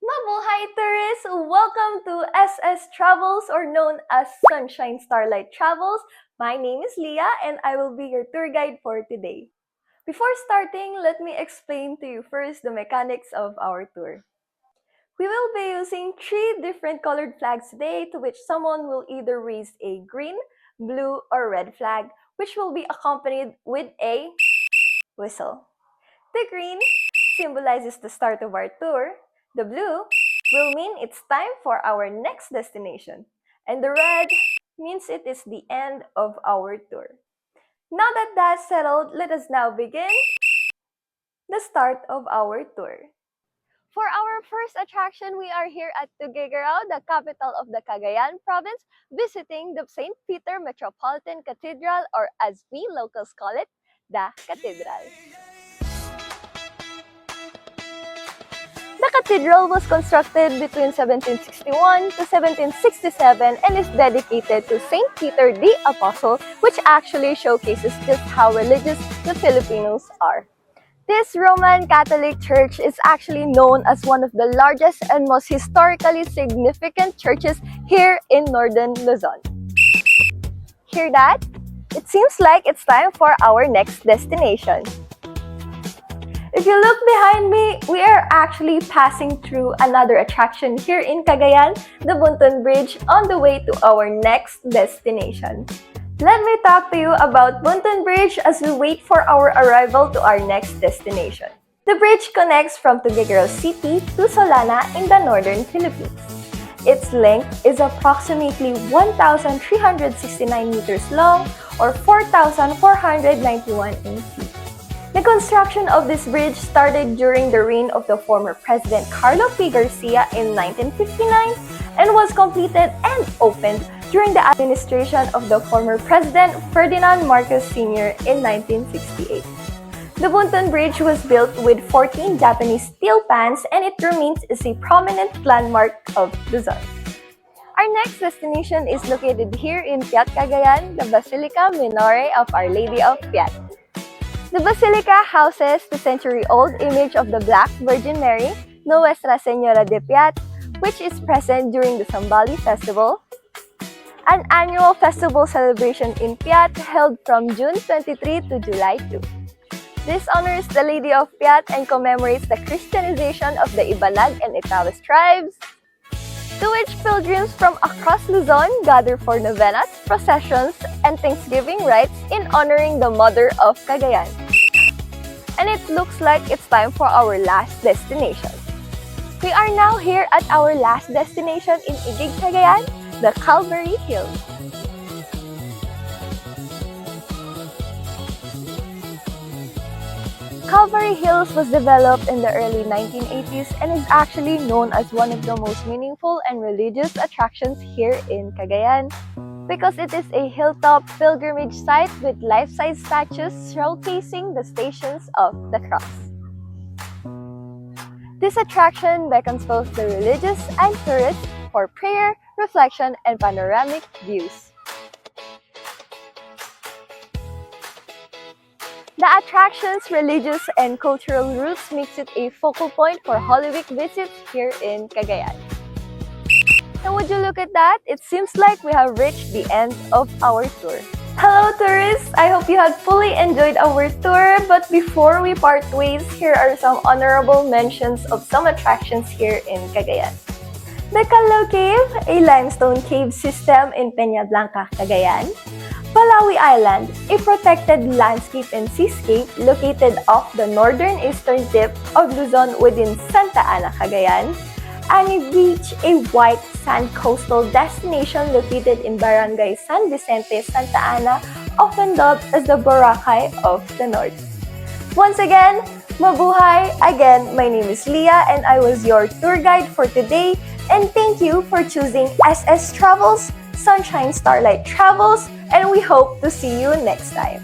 Mabuhay tourists! Welcome to SS Travels, or known as Sunshine Starlight Travels. My name is Leah and I will be your tour guide for today. Before starting, let me explain to you first the mechanics of our tour. We will be using 3 different colored flags today, to which someone will either raise a green, blue, or red flag, which will be accompanied with a whistle. The green symbolizes the start of our tour. The blue will mean it's time for our next destination. And the red means it is the end of our tour. Now that that's settled, let us now begin the start of our tour. For our first attraction, we are here at Tuguegarao, the capital of the Cagayan province, visiting the St. Peter Metropolitan Cathedral, or as we locals call it, the Cathedral. The cathedral was constructed between 1761 to 1767 and is dedicated to St. Peter the Apostle, which actually showcases just how religious the Filipinos are. This Roman Catholic church is actually known as one of the largest and most historically significant churches here in northern Luzon. Hear that? It seems like it's time for our next destination. If you look behind me, we are actually passing through another attraction here in Cagayan, the Bunton Bridge, on the way to our next destination. Let me talk to you about Bunton Bridge as we wait for our arrival to our next destination. The bridge connects from Tuguegarao City to Solana in the northern Philippines. Its length is approximately 1,369 meters long or 4,491 in feet. The construction of this bridge started during the reign of the former President Carlo P. Garcia in 1959 and was completed and opened during the administration of the former President Ferdinand Marcos Sr. in 1968. The Bunton Bridge was built with 14 Japanese steel pans and it remains as a prominent landmark of Luzon. Our next destination is located here in Piat, Cagayan, the Basilica Minore of Our Lady of Piat. The basilica houses the century-old image of the Black Virgin Mary, Nuestra Señora de Piat, which is present during the Sambali Festival, an annual festival celebration in Piat held from June 23 to July 2. This honors the Lady of Piat and commemorates the Christianization of the Ibanag and Itawas tribes, to which pilgrims from across Luzon gather for novenas, processions, and Thanksgiving rites in honoring the Mother of Cagayan. And it looks like it's time for our last destination. We are now here at our last destination in Igig, Cagayan, the Calvary Hills. Calvary Hills was developed in the early 1980s and is actually known as one of the most meaningful and religious attractions here in Cagayan because it is a hilltop pilgrimage site with life-size statues showcasing the Stations of the Cross. This attraction beckons both the religious and tourists for prayer, reflection, and panoramic views. The attraction's religious and cultural roots makes it a focal point for Holy Week visits here in Cagayan. And would you look at that? It seems like we have reached the end of our tour. Hello tourists! I hope you had fully enjoyed our tour, but before we part ways, here are some honorable mentions of some attractions here in Cagayan. The Calo Cave, a limestone cave system in Peña Blanca, Cagayan. Palawi Island, a protected landscape and seascape located off the northern-eastern tip of Luzon within Santa Ana, Cagayan. Ani Beach, a white sand coastal destination located in Barangay San Vicente, Santa Ana, often dubbed as the Boracay of the North. Once again, mabuhay! Again, my name is Leah and I was your tour guide for today, and thank you for choosing SS Travels, Sunshine Starlight Travels, and we hope to see you next time.